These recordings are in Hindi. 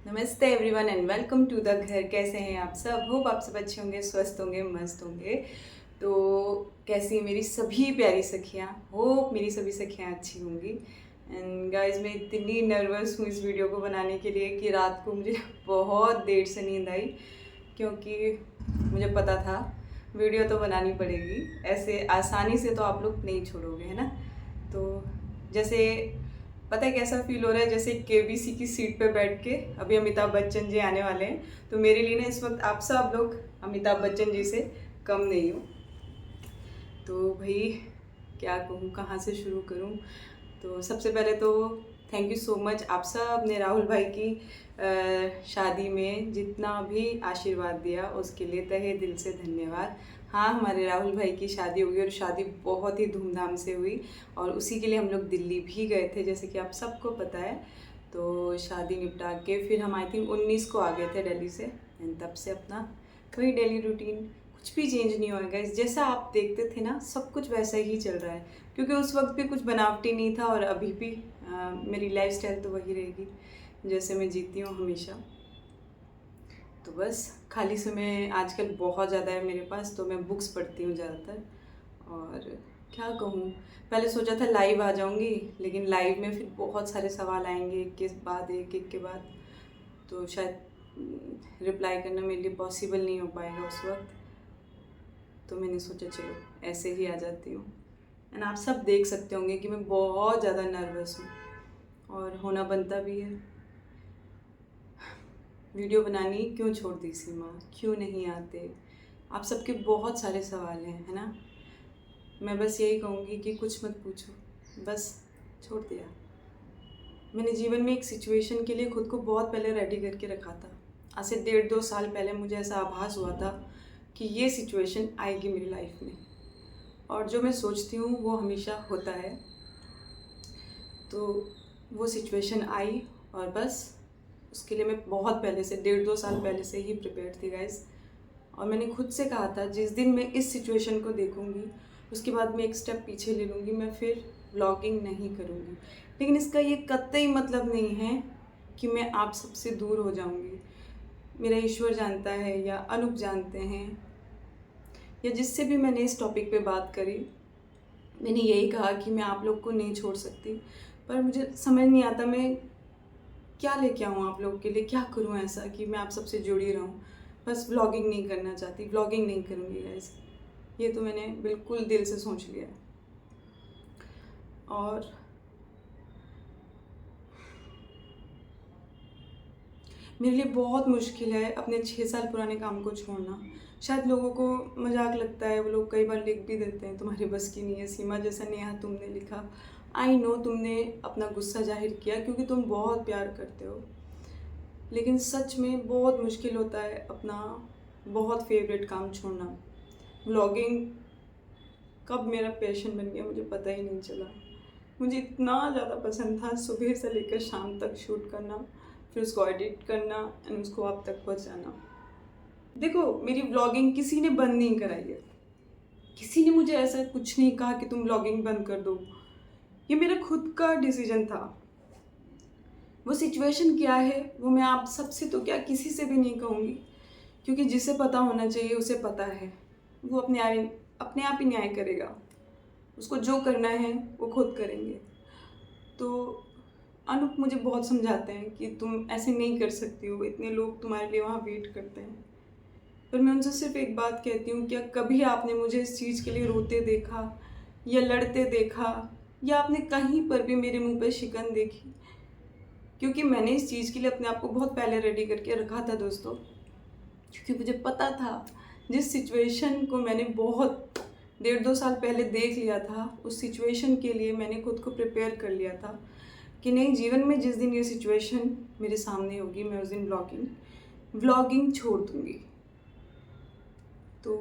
नमस्ते everyone and welcome to the घर। कैसे हैं आप सब? होप आप सब अच्छे होंगे, स्वस्थ होंगे, मस्त होंगे। तो कैसी मेरी सभी प्यारी सखियाँ? होप मेरी सभी सखियाँ अच्छी होंगी। एंड गाइस, मैं इतनी नर्वस हूँ इस वीडियो को बनाने के लिए कि रात को मुझे बहुत देर से नींद आई, क्योंकि मुझे पता था वीडियो तो बनानी पड़ेगी। ऐसे आसानी से तो आप लोग नहीं छोड़ोगे, है ना? तो जैसे पता है कैसा फील हो रहा है, जैसे केबीसी की सीट पे बैठ के अभी अमिताभ बच्चन जी आने वाले हैं। तो मेरे लिए ना इस वक्त आप सब लोग अमिताभ बच्चन जी से कम नहीं हो। तो भाई क्या कहूँ, कहाँ से शुरू करूँ? तो सबसे पहले तो थैंक यू सो मच आप सब ने राहुल भाई की शादी में जितना भी आशीर्वाद दिया उसके लिए तहे दिल से धन्यवाद। हाँ, हमारे राहुल भाई की शादी हुई और शादी बहुत ही धूमधाम से हुई और उसी के लिए हम लोग दिल्ली भी गए थे, जैसे कि आप सबको पता है। तो शादी निपटा के फिर हम आई थिंक 19 को आ गए थे दिल्ली से। एंड तब से अपना वही डेली रूटीन, कुछ भी चेंज नहीं हुआ गाइस। जैसा आप देखते थे ना, सब कुछ वैसा ही चल रहा है, क्योंकि उस वक्त भी कुछ बनावटी नहीं था और अभी भी मेरी लाइफस्टाइल तो वही रहेगी जैसे मैं जीती हूँ हमेशा। तो बस खाली समय आजकल बहुत ज़्यादा है मेरे पास, तो मैं बुक्स पढ़ती हूँ ज़्यादातर। और क्या कहूँ, पहले सोचा था लाइव आ जाऊँगी, लेकिन लाइव में फिर बहुत सारे सवाल आएंगे एक के बाद एक के बाद, तो शायद रिप्लाई करना मेरे लिए पॉसिबल नहीं हो पाएगा उस वक्त। तो मैंने सोचा चलो ऐसे ही आ जाती हूँ। एंड आप सब देख सकते होंगे कि मैं बहुत ज़्यादा नर्वस हूँ और होना बनता भी है। वीडियो बनानी क्यों छोड़ दी सीमा, क्यों नहीं आते? आप सबके बहुत सारे सवाल हैं, है ना? मैं बस यही कहूँगी कि कुछ मत पूछो, बस छोड़ दिया। मैंने जीवन में एक सिचुएशन के लिए खुद को बहुत पहले रेडी करके रखा था। आज से 1.5-2 साल पहले मुझे ऐसा आभास हुआ था कि ये सिचुएशन आएगी मेरी लाइफ में, और जो मैं सोचती हूँ वो हमेशा होता है। तो वो सिचुएशन आई और बस उसके लिए मैं बहुत पहले से 1.5-2 साल पहले से ही प्रिपेयर थी गाइस। और मैंने खुद से कहा था जिस दिन मैं इस सिचुएशन को देखूंगी उसके बाद मैं एक स्टेप पीछे ले लूँगी, मैं फिर व्लॉगिंग नहीं करूँगी। लेकिन इसका ये कतई मतलब नहीं है कि मैं आप सबसे दूर हो जाऊँगी। मेरा ईश्वर जानता है या अनूप जानते हैं या जिससे भी मैंने इस टॉपिक पे बात करी, मैंने यही कहा कि मैं आप लोग को नहीं छोड़ सकती। पर मुझे समझ नहीं आता मैं क्या लेके आऊँ आप लोगों के लिए, क्या करूँ ऐसा कि मैं आप सबसे जुड़ी रहूँ। बस व्लॉगिंग नहीं करना चाहती, व्लॉगिंग नहीं करूँगी गाइस, ये तो मैंने बिल्कुल दिल से सोच लिया है। और मेरे लिए बहुत मुश्किल है अपने 6 साल पुराने काम को छोड़ना। शायद लोगों को मजाक लगता है, वो लोग कई बार लिख भी देते हैं तुम्हारे बस की नहीं है सीमा, जैसा नेहा तुमने लिखा। आई नो तुमने अपना गुस्सा जाहिर किया क्योंकि तुम बहुत प्यार करते हो, लेकिन सच में बहुत मुश्किल होता है अपना बहुत फेवरेट काम छोड़ना। व्लॉगिंग कब मेरा पैशन बन गया मुझे पता ही नहीं चला। मुझे इतना ज़्यादा पसंद था सुबह से लेकर शाम तक शूट करना, फिर उसको एडिट करना एंड उसको आप तक पहुंचाना। देखो, मेरी व्लॉगिंग किसी ने बंद नहीं कराई है, किसी ने मुझे ऐसा कुछ नहीं कहा कि तुम व्लॉगिंग बंद कर दो। ये मेरा खुद का डिसीजन था। वो सिचुएशन क्या है वो मैं आप सबसे तो क्या किसी से भी नहीं कहूँगी, क्योंकि जिसे पता होना चाहिए उसे पता है। वो अपने आप ही न्याय करेगा, उसको जो करना है वो खुद करेंगे। तो अनूप मुझे बहुत समझाते हैं कि तुम ऐसे नहीं कर सकती हो, इतने लोग तुम्हारे लिए वहाँ वेट करते हैं। पर मैं उनसे सिर्फ एक बात कहती हूँ, क्या कभी आपने मुझे इस चीज़ के लिए रोते देखा या लड़ते देखा, या आपने कहीं पर भी मेरे मुंह पे शिकन देखी? क्योंकि मैंने इस चीज़ के लिए अपने आप को बहुत पहले रेडी करके रखा था दोस्तों, क्योंकि मुझे पता था जिस सिचुएशन को मैंने बहुत 1.5-2 साल पहले देख लिया था, उस सिचुएशन के लिए मैंने खुद को प्रिपेयर कर लिया था कि नहीं, जीवन में जिस दिन ये सिचुएशन मेरे सामने होगी मैं उस दिन व्लॉगिंग छोड़ दूँगी। तो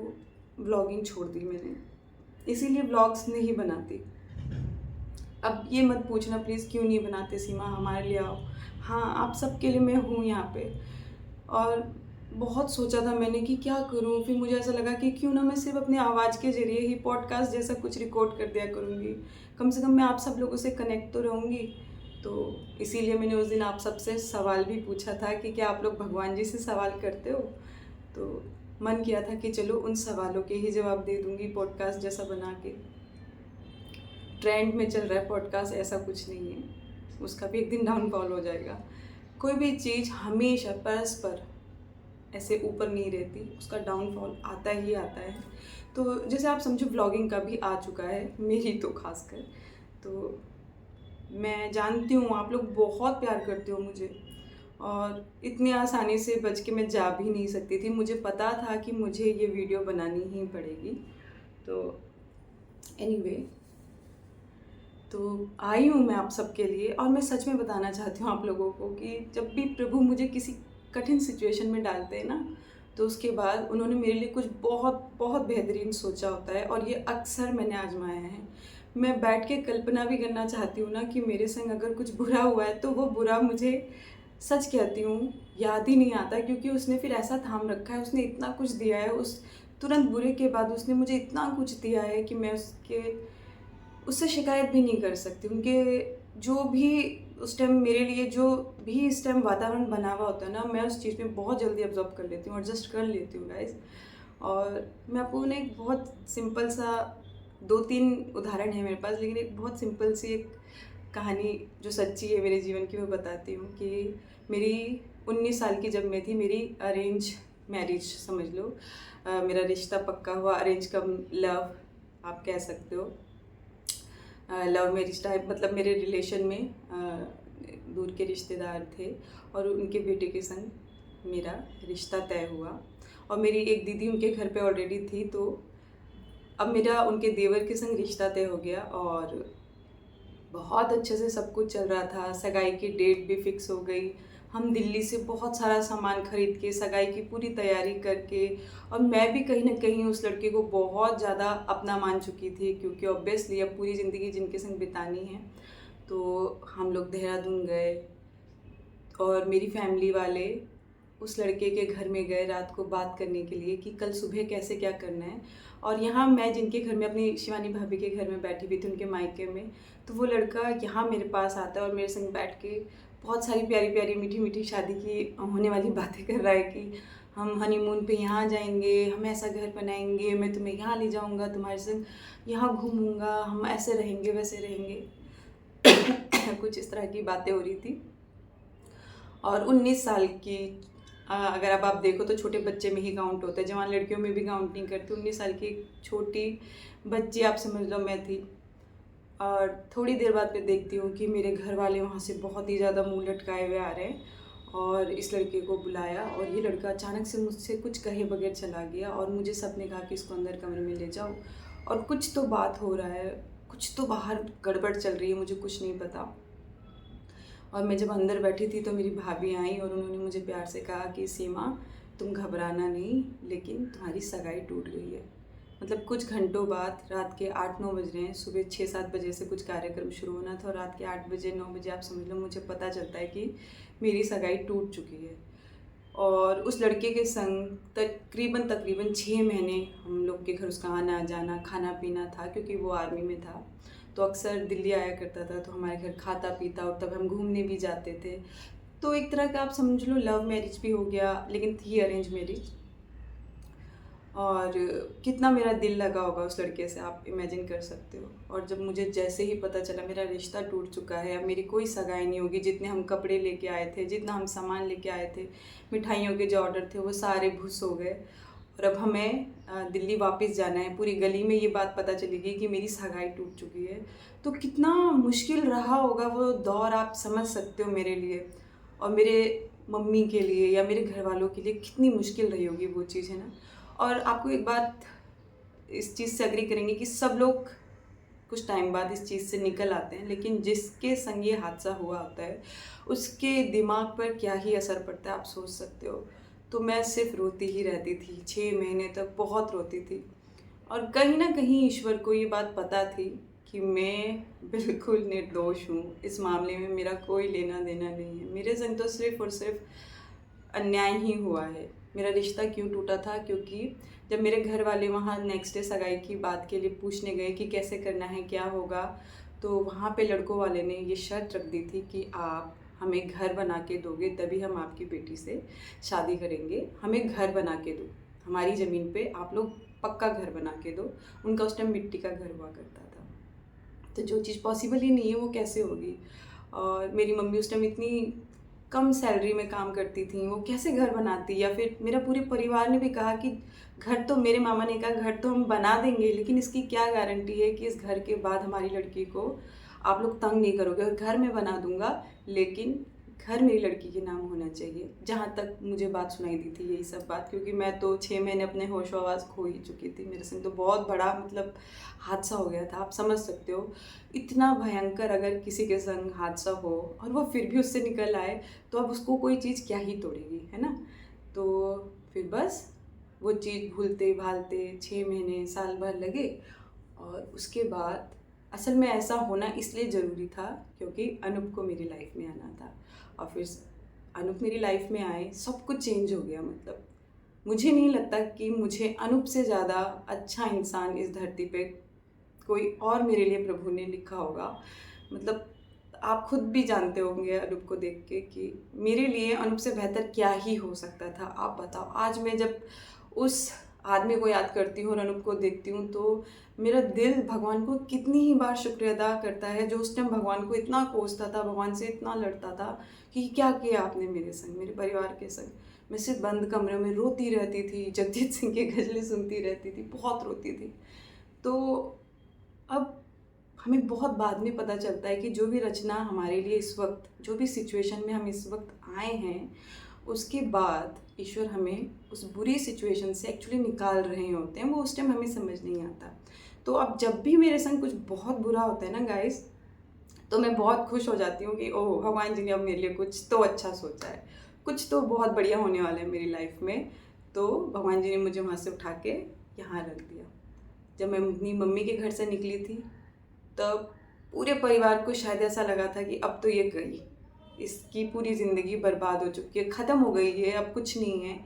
व्लॉगिंग छोड़ दी मैंने, इसीलिए व्लॉग्स नहीं बनाती। अब ये मत पूछना प्लीज़ क्यों नहीं बनाते सीमा, हमारे लिए आओ। हाँ, आप सबके लिए मैं हूँ यहाँ पे। और बहुत सोचा था मैंने कि क्या करूँ, फिर मुझे ऐसा लगा कि क्यों ना मैं सिर्फ अपनी आवाज़ के ज़रिए ही पॉडकास्ट जैसा कुछ रिकॉर्ड कर दिया करूँगी। कम से कम मैं आप सब लोगों से कनेक्ट तो रहूँगी। तो इसीलिए मैंने उस दिन आप सबसे सवाल भी पूछा था कि क्या आप लोग भगवान जी से सवाल करते हो। तो मन किया था कि चलो उन सवालों के ही जवाब दे दूँगी पॉडकास्ट जैसा बना के। ट्रेंड में चल रहा है पॉडकास्ट, ऐसा कुछ नहीं है, उसका भी एक दिन डाउनफॉल हो जाएगा। कोई भी चीज़ हमेशा परस्पर ऐसे ऊपर नहीं रहती, उसका डाउनफॉल आता ही आता है। तो जैसे आप समझो व्लॉगिंग का भी आ चुका है, मेरी तो खासकर। तो मैं जानती हूँ आप लोग बहुत प्यार करते हो मुझे, और इतनी आसानी से बच के मैं जा भी नहीं सकती थी। मुझे पता था कि मुझे ये वीडियो बनानी ही पड़ेगी। तो एनीवे, तो आई हूँ मैं आप सबके लिए, और मैं सच में बताना चाहती हूँ आप लोगों को कि जब भी प्रभु मुझे किसी कठिन सिचुएशन में डालते हैं ना, तो उसके बाद उन्होंने मेरे लिए कुछ बहुत बहुत बेहतरीन सोचा होता है, और ये अक्सर मैंने आजमाया है। मैं बैठ के कल्पना भी करना चाहती हूँ ना कि मेरे संग अगर कुछ बुरा हुआ है तो वो बुरा मुझे, सच कहती हूँ, याद ही नहीं आता, क्योंकि उसने फिर ऐसा थाम रखा है, उसने इतना कुछ दिया है। उस तुरंत बुरे के बाद उसने मुझे इतना कुछ दिया है कि मैं उससे शिकायत भी नहीं कर सकती। उनके जो भी उस टाइम मेरे लिए जो भी इस टाइम वातावरण बना हुआ होता है ना, मैं उस चीज़ में बहुत जल्दी एब्जॉर्ब कर लेती हूँ, एडजस्ट कर लेती हूँ गाइस। और मैं आपको ना एक बहुत सिंपल सा 2-3 उदाहरण है मेरे पास, लेकिन एक बहुत सिंपल सी एक कहानी जो सच्ची है मेरे जीवन की, वो बताती हूँ कि मेरी 19 साल की जब मैं थी, मेरी अरेंज मैरिज समझ लो, मेरा रिश्ता पक्का हुआ, अरेंज कम लव आप कह सकते हो। लव मैरिज टाइप, मतलब मेरे रिलेशन में दूर के रिश्तेदार थे, और उनके बेटे के संग मेरा रिश्ता तय हुआ। और मेरी एक दीदी उनके घर पे ऑलरेडी थी, तो अब मेरा उनके देवर के संग रिश्ता तय हो गया, और बहुत अच्छे से सब कुछ चल रहा था। सगाई की डेट भी फिक्स हो गई। हम दिल्ली से बहुत सारा सामान खरीद के सगाई की पूरी तैयारी करके, और मैं भी कहीं ना कहीं उस लड़के को बहुत ज़्यादा अपना मान चुकी थी, क्योंकि ऑब्वियसली अब पूरी ज़िंदगी जिनके संग बितानी है। तो हम लोग देहरादून गए, और मेरी फैमिली वाले उस लड़के के घर में गए रात को बात करने के लिए कि कल सुबह कैसे क्या करना है। और यहाँ मैं जिनके घर में, अपनी शिवानी भाभी के घर में बैठी हुई थी, उनके मायके में, तो वो लड़का यहाँ मेरे पास आता है और मेरे संग बैठ के बहुत सारी प्यारी प्यारी मीठी मीठी शादी की होने वाली बातें कर रहा है कि हम हनीमून पे यहाँ जाएंगे, हम ऐसा घर बनाएंगे, मैं तुम्हें यहाँ ले जाऊँगा, तुम्हारे संग यहाँ घूमूंगा, हम ऐसे रहेंगे वैसे रहेंगे। कुछ इस तरह की बातें हो रही थी। और 19 साल की, अगर अब आप देखो तो छोटे बच्चे में ही काउंट होता है, जवान लड़कियों में भी काउंट नहीं करते। 19 साल की एक छोटी बच्ची आप समझ लो मैं थी। और थोड़ी देर बाद मैं देखती हूँ कि मेरे घर वाले वहाँ से बहुत ही ज़्यादा मुंह लटकाए हुए आ रहे हैं, और इस लड़के को बुलाया, और ये लड़का अचानक से मुझसे कुछ कहे बगैर चला गया। और मुझे सबने कहा कि इसको अंदर कमरे में ले जाओ, और कुछ तो बात हो रहा है, कुछ तो बाहर गड़बड़ चल रही है, मुझे कुछ नहीं पता। और मैं जब अंदर बैठी थी तो मेरी भाभी आई, और उन्होंने मुझे प्यार से कहा कि सीमा, तुम घबराना नहीं, लेकिन तुम्हारी सगाई टूट गई है। मतलब कुछ घंटों बाद, रात के 8-9 बज रहे हैं, सुबह 6-7 बजे से कुछ कार्यक्रम शुरू होना था, और रात के 8 बजे 9 बजे आप समझ लो मुझे पता चलता है कि मेरी सगाई टूट चुकी है। और उस लड़के के संग तकरीबन 6 महीने हम लोग के घर उसका आना जाना खाना पीना था, क्योंकि वो आर्मी में था, तो अक्सर दिल्ली आया करता था, तो हमारे घर खाता पीता, और तब हम घूमने भी जाते थे। तो एक तरह का आप समझ लो लव मैरिज भी हो गया, लेकिन थी अरेंज मैरिज। और कितना मेरा दिल लगा होगा उस लड़के से, आप इमेजिन कर सकते हो। और जब मुझे जैसे ही पता चला मेरा रिश्ता टूट चुका है, अब मेरी कोई सगाई नहीं होगी, जितने हम कपड़े लेके आए थे, जितना हम सामान लेके आए थे, मिठाइयों के जो ऑर्डर थे, वो सारे भुस हो गए, और अब हमें दिल्ली वापस जाना है। पूरी गली में ये बात पता चलेगी कि मेरी सगाई टूट चुकी है। तो कितना मुश्किल रहा होगा वो दौर, आप समझ सकते हो मेरे लिए, और मेरे मम्मी के लिए या मेरे घर वालों के लिए कितनी मुश्किल रही होगी वो चीज़, है ना। और आपको एक बात इस चीज़ से एग्री करेंगे कि सब लोग कुछ टाइम बाद इस चीज़ से निकल आते हैं, लेकिन जिसके संग ये हादसा हुआ होता है उसके दिमाग पर क्या ही असर पड़ता है आप सोच सकते हो। तो मैं सिर्फ रोती ही रहती थी, 6 महीने तक बहुत रोती थी। और कहीं ना कहीं ईश्वर को ये बात पता थी कि मैं बिल्कुल निर्दोष हूँ, इस मामले में मेरा कोई लेना देना नहीं है, मेरे संग तो सिर्फ और सिर्फ अन्याय ही हुआ है। मेरा रिश्ता क्यों टूटा था, क्योंकि जब मेरे घर वाले वहाँ नेक्स्ट डे सगाई की बात के लिए पूछने गए कि कैसे करना है क्या होगा, तो वहाँ पे लड़कों वाले ने ये शर्त रख दी थी कि आप हमें घर बना के दोगे तभी हम आपकी बेटी से शादी करेंगे, हमें घर बना के दो, हमारी ज़मीन पे आप लोग पक्का घर बना के दो। उनका उस टाइम मिट्टी का घर हुआ करता था, तो जो चीज़ पॉसिबल ही नहीं है वो कैसे होगी। और मेरी मम्मी उस टाइम इतनी कम सैलरी में काम करती थी, वो कैसे घर बनाती। या फिर मेरा पूरे परिवार ने भी कहा कि घर तो, मेरे मामा ने कहा घर तो हम बना देंगे, लेकिन इसकी क्या गारंटी है कि इस घर के बाद हमारी लड़की को आप लोग तंग नहीं करोगे। और घर मैं बना दूंगा, लेकिन घर मेरी लड़की के नाम होना चाहिए। जहाँ तक मुझे बात सुनाई दी थी यही सब बात, क्योंकि मैं तो 6 महीने अपने होश आवाज़ खो ही चुकी थी। मेरे संग तो बहुत बड़ा मतलब हादसा हो गया था, आप समझ सकते हो। इतना भयंकर अगर किसी के संग हादसा हो और वो फिर भी उससे निकल आए, तो अब उसको कोई चीज़ क्या ही तोड़ेगी, है ना। तो फिर बस वो चीज़ भूलते भालते 6 महीने साल भर लगे। और उसके बाद असल में ऐसा होना इसलिए ज़रूरी था क्योंकि अनूप को मेरी लाइफ में आना था। और फिर अनूप मेरी लाइफ में आए, सब कुछ चेंज हो गया। मतलब मुझे नहीं लगता कि मुझे अनूप से ज़्यादा अच्छा इंसान इस धरती पे कोई और मेरे लिए प्रभु ने लिखा होगा। मतलब आप खुद भी जानते होंगे अनूप को देख के कि मेरे लिए अनूप से बेहतर क्या ही हो सकता था। आप बताओ, आज मैं जब उस आदमी को याद करती हूँ और अनूप को देखती हूँ तो मेरा दिल भगवान को कितनी ही बार शुक्रिया अदा करता है, जो उस टाइम भगवान को इतना कोसता था, भगवान से इतना लड़ता था कि क्या किया आपने मेरे संग, मेरे परिवार के संग। मैं सिर्फ बंद कमरे में रोती रहती थी, जगजीत सिंह की गज़लें सुनती रहती थी, बहुत रोती थी। तो अब हमें बहुत बाद में पता चलता है कि जो भी रचना हमारे लिए इस वक्त, जो भी सिचुएशन में हम इस वक्त आए हैं, उसके बाद ईश्वर हमें उस बुरी सिचुएशन से एक्चुअली निकाल रहे होते हैं। वो उस टाइम हमें समझ नहीं आता। तो अब जब भी मेरे संग कुछ बहुत बुरा होता है ना गाइस, तो मैं बहुत खुश हो जाती हूँ कि ओह भगवान जी ने अब मेरे लिए कुछ तो अच्छा सोचा है, कुछ तो बहुत बढ़िया होने वाला है मेरी लाइफ में। तो भगवान जी ने मुझे वहाँ से उठा के यहाँ रख दिया। जब मैं अपनी मम्मी के घर से निकली थी, तब पूरे परिवार को शायद ऐसा लगा था कि अब तो ये गई, इसकी पूरी ज़िंदगी बर्बाद हो चुकी है, ख़त्म हो गई है, अब कुछ नहीं है।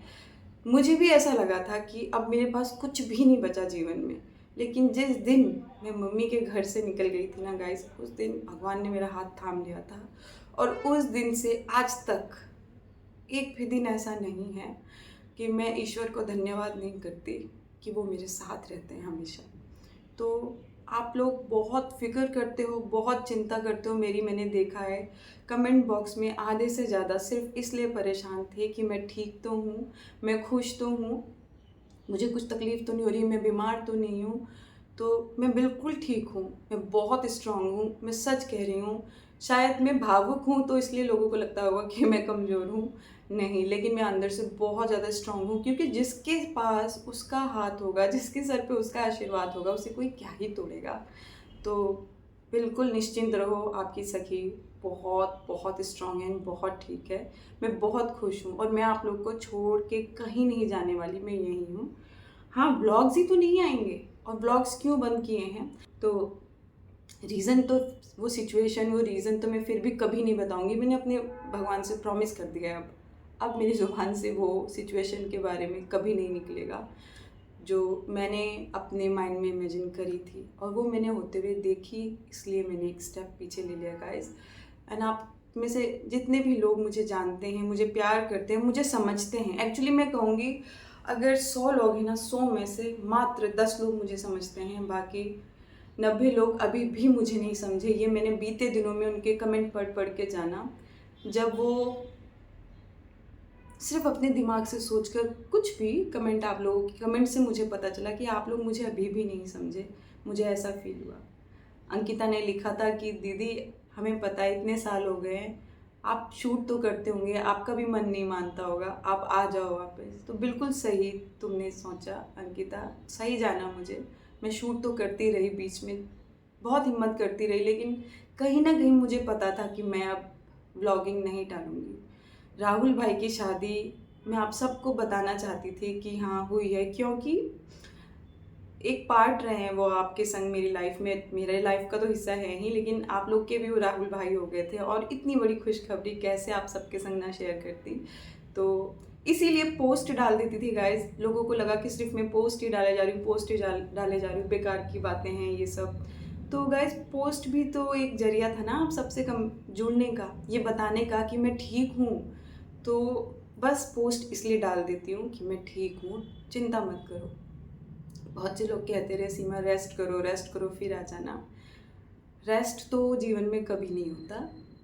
मुझे भी ऐसा लगा था कि अब मेरे पास कुछ भी नहीं बचा जीवन में। लेकिन जिस दिन मैं मम्मी के घर से निकल गई थी ना गाइस, उस दिन भगवान ने मेरा हाथ थाम लिया था। और उस दिन से आज तक एक भी दिन ऐसा नहीं है कि मैं ईश्वर को धन्यवाद नहीं करती कि वो मेरे साथ रहते हैं हमेशा। तो आप लोग बहुत फ़िक्र करते हो, बहुत चिंता करते हो मेरी, मैंने देखा है। कमेंट बॉक्स में आधे से ज़्यादा सिर्फ इसलिए परेशान थे कि मैं ठीक तो हूँ, मैं खुश तो हूँ, मुझे कुछ तकलीफ़ तो नहीं हो रही, मैं बीमार तो नहीं हूँ। तो मैं बिल्कुल ठीक हूँ, मैं बहुत स्ट्रॉन्ग हूँ, मैं सच कह रही हूँ। शायद मैं भावुक हूँ तो इसलिए लोगों को लगता होगा कि मैं कमज़ोर हूँ, नहीं, लेकिन मैं अंदर से बहुत ज़्यादा स्ट्रॉन्ग हूँ। क्योंकि जिसके पास उसका हाथ होगा, जिसके सर पे उसका आशीर्वाद होगा, उसे कोई क्या ही तोड़ेगा। तो बिल्कुल निश्चिंत रहो, आपकी सखी बहुत बहुत स्ट्रॉन्ग है, बहुत ठीक है। मैं बहुत खुश हूँ और मैं आप लोग को छोड़ के कहीं नहीं जाने वाली, मैं यहीं हूँ। हाँ, व्लॉग्स ही तो नहीं आएंगे, और व्लॉग्स क्यों बंद किए हैं, तो रीज़न तो वो सिचुएशन, वो रीज़न तो मैं फिर भी कभी नहीं बताऊंगी। मैंने अपने भगवान से प्रॉमिस कर दिया है, अब मेरी ज़ुबान से वो सिचुएशन के बारे में कभी नहीं निकलेगा जो मैंने अपने माइंड में इमेजिन करी थी, और वो मैंने होते हुए देखी, इसलिए मैंने एक स्टेप पीछे ले लिया गाइस। एंड आप में से जितने भी लोग मुझे जानते हैं, मुझे प्यार करते हैं, मुझे समझते हैं, एक्चुअली मैं कहूँगी अगर 100 लोग हैं ना, 100 में से मात्र 10 लोग मुझे समझते हैं, बाकी 90 लोग अभी भी मुझे नहीं समझे। ये मैंने बीते दिनों में उनके कमेंट पढ़ पढ़ के जाना, जब वो सिर्फ अपने दिमाग से सोचकर कुछ भी कमेंट, आप लोगों की कमेंट से मुझे पता चला कि आप लोग मुझे अभी भी नहीं समझे। मुझे ऐसा फील हुआ। अंकिता ने लिखा था कि दीदी हमें पता है इतने साल हो गए हैं, आप शूट तो करते होंगे, आपका भी मन नहीं मानता होगा, आप आ जाओ वापस। तो बिल्कुल सही तुमने सोचा अंकिता, सही जाना मुझे। मैं शूट तो करती रही, बीच में बहुत हिम्मत करती रही, लेकिन कहीं ना कहीं मुझे पता था कि मैं अब व्लॉगिंग नहीं टालूंगी। राहुल भाई की शादी मैं आप सबको बताना चाहती थी कि हाँ हुई है, क्योंकि एक पार्ट रहे हैं वो आपके संग मेरी लाइफ में। मेरे लाइफ का तो हिस्सा है ही, लेकिन आप लोग के भी वो राहुल भाई हो गए थे, और इतनी बड़ी खुशखबरी कैसे आप सबके संग ना शेयर करती। तो इसीलिए पोस्ट डाल देती थी गाइज। लोगों को लगा कि सिर्फ मैं पोस्ट ही डाले जा रही हूँ, पोस्ट ही डाले जा रही हूँ, बेकार की बातें हैं ये सब। तो गाइज़ पोस्ट भी तो एक ज़रिया था ना आप सबसे कम जुड़ने का, ये बताने का कि मैं ठीक हूँ। तो बस पोस्ट इसलिए डाल देती हूँ कि मैं ठीक हूँ, चिंता मत करो। बहुत से लोग कहते रहे सीमा रेस्ट करो फिर आ जाना। रेस्ट तो जीवन में कभी नहीं होता।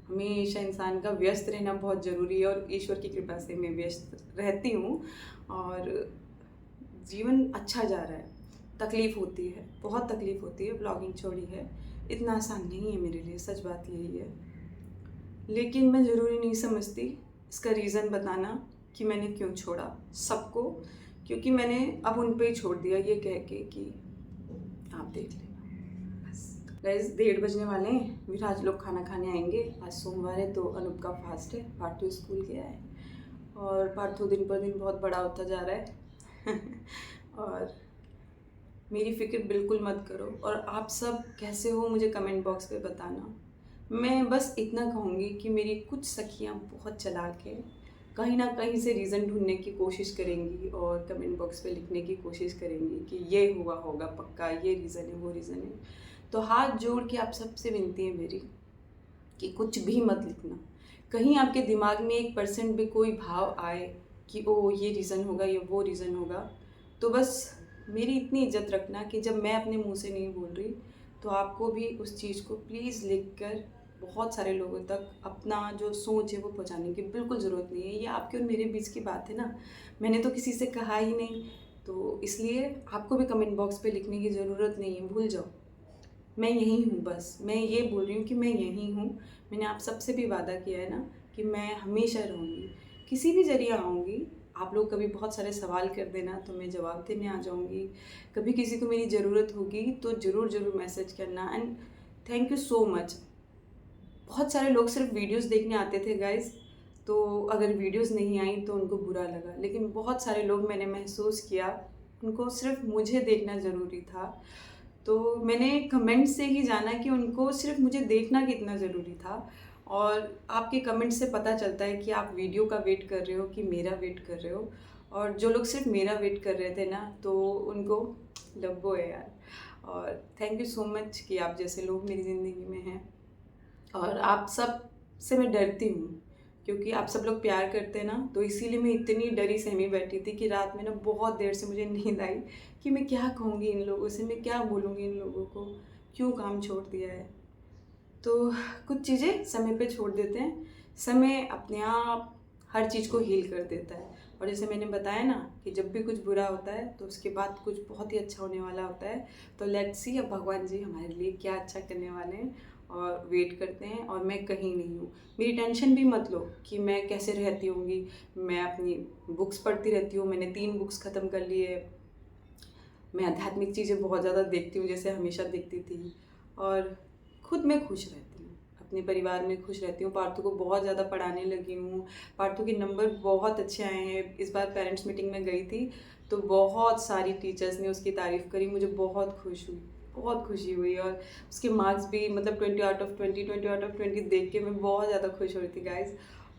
हमेशा इंसान का व्यस्त रहना बहुत ज़रूरी है और ईश्वर की कृपा से मैं व्यस्त रहती हूँ और जीवन अच्छा जा रहा है। तकलीफ़ होती है, बहुत तकलीफ़ होती है, ब्लॉगिंग छोड़ी है। इतना आसान नहीं है मेरे लिए, सच बात यही है। लेकिन मैं ज़रूरी नहीं समझती इसका रीज़न बताना कि मैंने क्यों छोड़ा सबको, क्योंकि मैंने अब उन पे ही छोड़ दिया ये कह के कि आप देख लेना बस। गाइस 1:30 बजने वाले हैं, विराज लोग खाना खाने आएंगे। आज सोमवार है तो अनूप का फास्ट है, पार्थू स्कूल गया है और पार्थू दिन पर दिन बहुत बड़ा होता जा रहा है और मेरी फ़िक्र बिल्कुल मत करो। और आप सब कैसे हो मुझे कमेंट बॉक्स पे बताना। मैं बस इतना कहूँगी कि मेरी कुछ सखियाँ बहुत चालाक हैं, कहीं ना कहीं से रीज़न ढूंढने की कोशिश करेंगी और कमेंट बॉक्स पे लिखने की कोशिश करेंगी कि ये हुआ होगा पक्का, ये रीज़न है, वो रीज़न है। तो हाथ जोड़ के आप सबसे विनती है मेरी कि कुछ भी मत लिखना। कहीं आपके दिमाग में 1% भी कोई भाव आए कि ओ ये रीज़न होगा या वो रीज़न होगा, तो बस मेरी इतनी इज्जत रखना कि जब मैं अपने मुंह से नहीं बोल रही तो आपको भी उस चीज़ को प्लीज़ लिख कर बहुत सारे लोगों तक अपना जो सोच है वो पहुंचाने की बिल्कुल ज़रूरत नहीं है। ये आपके और मेरे बीच की बात है ना, मैंने तो किसी से कहा ही नहीं, तो इसलिए आपको भी कमेंट बॉक्स पे लिखने की ज़रूरत नहीं है, भूल जाओ। मैं यहीं हूँ, बस मैं ये बोल रही हूँ कि मैं यहीं हूँ। मैंने आप सबसे भी वादा किया है ना कि मैं हमेशा रहूँगी, किसी भी ज़रिए आऊँगी। आप लोग कभी बहुत सारे सवाल कर देना तो मैं जवाब देने आ जाऊँगी। कभी किसी को मेरी ज़रूरत होगी तो ज़रूर ज़रूर मैसेज करना। And thank you so much. बहुत सारे लोग सिर्फ वीडियोस देखने आते थे गाइस, तो अगर वीडियोस नहीं आई तो उनको बुरा लगा, लेकिन बहुत सारे लोग मैंने महसूस किया उनको सिर्फ मुझे देखना ज़रूरी था। तो मैंने कमेंट से ही जाना कि उनको सिर्फ मुझे देखना कितना ज़रूरी था। और आपके कमेंट से पता चलता है कि आप वीडियो का वेट कर रहे हो कि मेरा वेट कर रहे हो। और जो लोग सिर्फ मेरा वेट कर रहे थे ना, तो उनको डब्बो है यार। और थैंक यू सो मच कि आप जैसे लोग मेरी ज़िंदगी में हैं। और आप सब से मैं डरती हूँ क्योंकि आप सब लोग प्यार करते हैं ना, तो इसीलिए मैं इतनी डरी सहमी बैठी थी कि रात में ना बहुत देर से मुझे नींद आई कि मैं क्या कहूँगी इन लोगों से, मैं क्या बोलूँगी इन लोगों को, क्यों काम छोड़ दिया है। तो कुछ चीज़ें समय पे छोड़ देते हैं, समय अपने आप हर चीज़ को हील कर देता है। और जैसे मैंने बताया ना कि जब भी कुछ बुरा होता है तो उसके बाद कुछ बहुत ही अच्छा होने वाला होता है। तो लेट्स सी अब भगवान जी हमारे लिए क्या अच्छा करने वाले हैं और वेट करते हैं। और मैं कहीं नहीं हूँ, मेरी टेंशन भी मत लो कि मैं कैसे रहती होंगी। मैं अपनी बुक्स पढ़ती रहती हूँ, मैंने 3 बुक्स ख़त्म कर ली है। मैं आध्यात्मिक चीज़ें बहुत ज़्यादा देखती हूँ जैसे हमेशा देखती थी। और खुद मैं खुश रहती हूँ, अपने परिवार में खुश रहती हूँ। पार्थू को बहुत ज़्यादा पढ़ाने लगी हूँ, पार्थू के नंबर बहुत अच्छे आए हैं। इस बार पेरेंट्स मीटिंग में गई थी तो बहुत सारी टीचर्स ने उसकी तारीफ़ करी, मुझे बहुत खुश हुई, बहुत खुशी हुई। और उसके मार्क्स भी मतलब 20 आउट ऑफ 20, 20 आउट ऑफ 20 देख के मैं बहुत ज़्यादा खुश हो रही थी गाइज।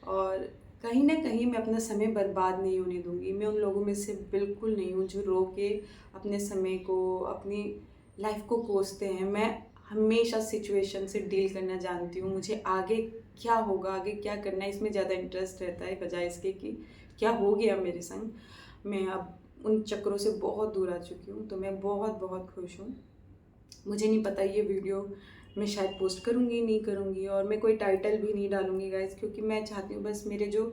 और कहीं ना कहीं मैं अपना समय बर्बाद नहीं होने दूंगी। मैं उन लोगों में से बिल्कुल नहीं हूँ जो रो के अपने समय को, अपनी लाइफ को कोसते हैं। मैं हमेशा सिचुएशन से डील करना जानती हूँ। मुझे आगे क्या होगा, आगे क्या करना है, इसमें ज़्यादा इंटरेस्ट रहता है बजाय इसके कि क्या हो गया मेरे संग। मैं अब उन चक्रों से बहुत दूर आ चुकी हूँ, तो मैं बहुत बहुत खुश हूँ। मुझे नहीं पता ये वीडियो मैं शायद पोस्ट करूँगी नहीं करूँगी, और मैं कोई टाइटल भी नहीं डालूँगी गाइज, क्योंकि मैं चाहती हूँ बस मेरे जो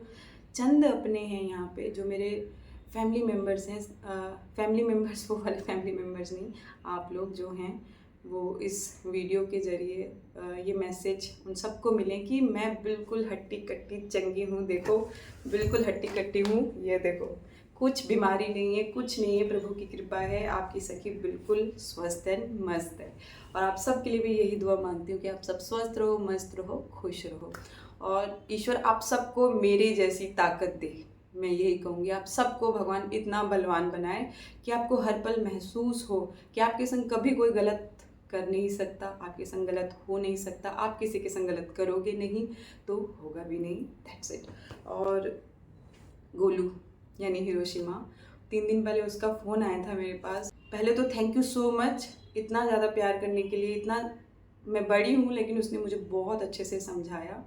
चंद अपने हैं यहाँ पे, जो मेरे फैमिली मेम्बर्स हैं, फैमिली मेम्बर्स वो वाले फैमिली मेम्बर्स नहीं, आप लोग जो हैं वो इस वीडियो के ज़रिए ये मैसेज उन सबको मिले कि मैं बिल्कुल हट्टी कट्टी चंगी हूँ। देखो बिल्कुल हट्टी कट्टी हूँ, ये देखो कुछ बीमारी नहीं है, कुछ नहीं है, प्रभु की कृपा है। आपकी सखी बिल्कुल स्वस्थ है, मस्त है। और आप सब के लिए भी यही दुआ मांगती हूँ कि आप सब स्वस्थ रहो, मस्त रहो, खुश रहो और ईश्वर आप सबको मेरे जैसी ताकत दे। मैं यही कहूँगी, आप सबको भगवान इतना बलवान बनाए कि आपको हर पल महसूस हो कि आपके संग कभी कोई गलत कर नहीं सकता, आपके संग गलत हो नहीं सकता, आप किसी के संग गलत करोगे नहीं तो होगा भी नहीं, दैट्स इट। और गोलू यानी हिरोशिमा, 3 दिन पहले उसका फ़ोन आया था मेरे पास। पहले तो थैंक यू सो मच इतना ज़्यादा प्यार करने के लिए, इतना मैं बड़ी हूँ लेकिन उसने मुझे बहुत अच्छे से समझाया।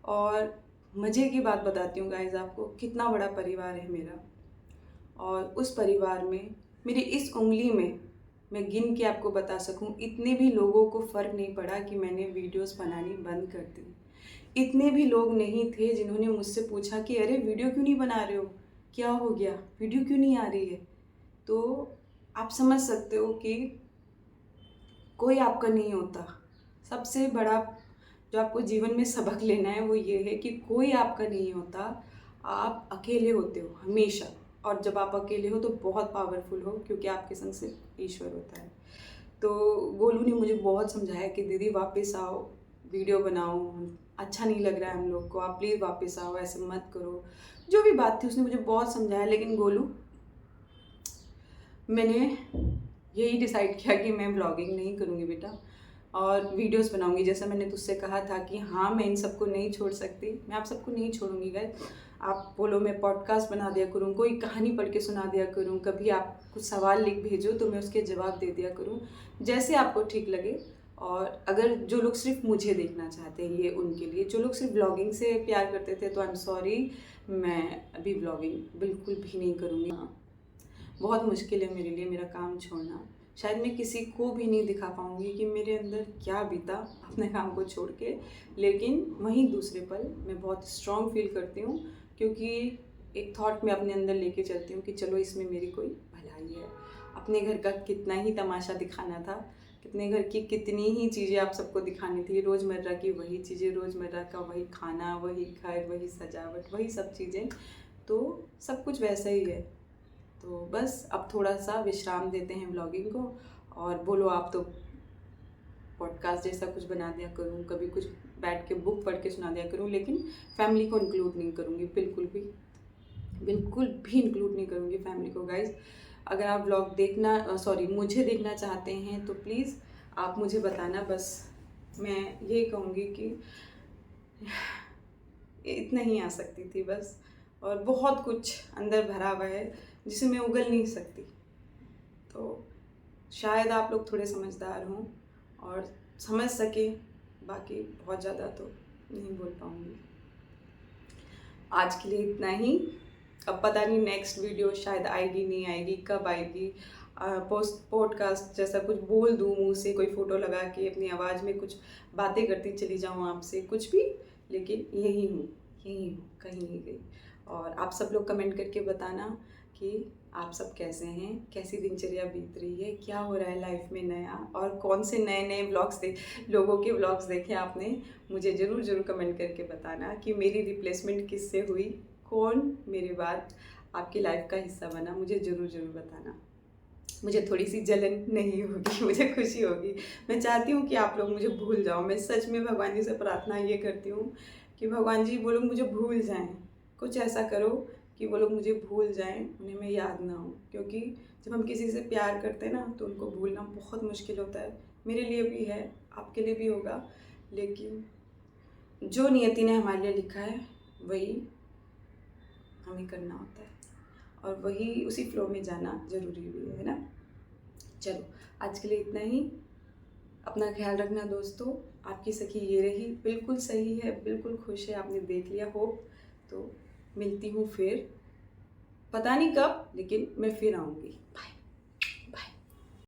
और मज़े की बात बताती हूँ गाइज़ आपको, कितना बड़ा परिवार है मेरा। और उस परिवार में मेरी इस उँगली में मैं गिन के आपको बता सकूं, इतने भी लोगों को फ़र्क नहीं पड़ा कि मैंने वीडियोस बनानी बंद कर दी। इतने भी लोग नहीं थे जिन्होंने मुझसे पूछा कि अरे वीडियो क्यों नहीं बना रहे हो, क्या हो गया, वीडियो क्यों नहीं आ रही है। तो आप समझ सकते हो कि कोई आपका नहीं होता। सबसे बड़ा जो आपको जीवन में सबक लेना है वो ये है कि कोई आपका नहीं होता, आप अकेले होते हो हमेशा। और जब आप अकेले हो तो बहुत पावरफुल हो, क्योंकि आपके संग सिर्फ ईश्वर होता है। तो गोलू ने मुझे बहुत समझाया कि दीदी वापस आओ, वीडियो बनाओ, अच्छा नहीं लग रहा है हम लोग को, आप प्लीज़ वापस आओ, ऐसे मत करो। जो भी बात थी उसने मुझे बहुत समझाया। लेकिन गोलू, मैंने यही डिसाइड किया कि मैं ब्लॉगिंग नहीं करूँगी बेटा, और वीडियोस बनाऊँगी। जैसा मैंने तुझसे कहा था कि हाँ, मैं इन सबको नहीं छोड़ सकती, मैं आप सबको नहीं छोड़ूँगी गाइस। आप बोलो मैं पॉडकास्ट बना दिया करूँ, कोई कहानी पढ़ के सुना दिया करूँ, कभी आप कुछ सवाल लिख भेजो तो मैं उसके जवाब दे दिया करूँ, जैसे आपको ठीक लगे। और अगर जो लोग सिर्फ मुझे देखना चाहते हैं ये उनके लिए, जो लोग सिर्फ ब्लॉगिंग से प्यार करते थे तो आई एम सॉरी, मैं अभी ब्लॉगिंग बिल्कुल भी नहीं करूँगी। हाँ, बहुत मुश्किल है मेरे लिए मेरा काम छोड़ना। शायद मैं किसी को भी नहीं दिखा पाऊँगी कि मेरे अंदर क्या बीता अपने काम को छोड़ के। लेकिन वहीं दूसरे पल मैं बहुत स्ट्रॉन्ग फील करती हूँ, क्योंकि एक थॉट मैं अपने अंदर लेके चलती हूँ कि चलो इसमें मेरी कोई भलाई है। अपने घर का कितना ही तमाशा दिखाना था, कितने घर की कितनी ही चीज़ें आप सबको दिखानी थी, रोज़मर्रा की वही चीज़ें, रोज़मर्रा का वही खाना, वही घर, वही सजावट, वही सब चीज़ें। तो सब कुछ वैसा ही है। तो बस अब थोड़ा-सा विश्राम देते हैं व्लॉगिंग को, और बोलो आप तो पॉडकास्ट जैसा कुछ बना दिया करूँ, कभी कुछ बैठ के बुक पढ़ के सुना दिया करूँ, लेकिन फैमिली को इंक्लूड नहीं करूँगी, बिल्कुल भी इंक्लूड नहीं करूँगी फैमिली को गाइज़। अगर आप व्लॉग देखना मुझे देखना चाहते हैं तो प्लीज़ आप मुझे बताना। बस मैं ये कहूँगी कि इतना ही आ सकती थी बस, और बहुत कुछ अंदर भरा हुआ है जिसे मैं उगल नहीं सकती। तो शायद आप लोग थोड़े समझदार हों और समझ सकें, बाकी बहुत ज़्यादा तो नहीं बोल पाऊँगी। आज के लिए इतना ही। अब पता नहीं नेक्स्ट वीडियो शायद आएगी नहीं आएगी, कब आएगी। पॉडकास्ट जैसा कुछ बोल दूँ मुँह से, कोई फ़ोटो लगा के अपनी आवाज़ में कुछ बातें करती चली जाऊँ आपसे, कुछ भी, लेकिन यही हूँ, कहीं नहीं गई। और आप सब लोग कमेंट करके बताना कि आप सब कैसे हैं, कैसी दिनचर्या बीत रही है, क्या हो रहा है लाइफ में नया, और कौन से नए व्लॉग्स लोगों के व्लॉग्स देखे आपने। मुझे ज़रूर कमेंट करके बताना कि मेरी रिप्लेसमेंट किससे हुई, कौन मेरे बाद आपकी लाइफ का हिस्सा बना, मुझे ज़रूर बताना। मुझे थोड़ी सी जलन नहीं होगी, मुझे खुशी होगी। मैं चाहती हूँ कि आप लोग मुझे भूल जाओ। मैं सच में भगवान जी से प्रार्थना ये करती हूँ कि भगवान जी वो लोग मुझे भूल जाएं। कुछ ऐसा करो कि वो लोग मुझे भूल जाएं, उन्हें मैं याद ना हो। क्योंकि जब हम किसी से प्यार करते हैं ना तो उनको भूलना बहुत मुश्किल होता है। मेरे लिए भी है, आपके लिए भी होगा। लेकिन जो नियति ने हमारे लिए लिखा है वही हमें करना होता है, और वही उसी फ्लो में जाना ज़रूरी भी है ना। चलो आज के लिए इतना ही। अपना ख्याल रखना दोस्तों। आपकी सखी ये रही, बिल्कुल सही है, बिल्कुल खुश है, आपने देख लिया होप। तो मिलती हूँ फिर, पता नहीं कब, लेकिन मैं फिर आऊँगी। बाय।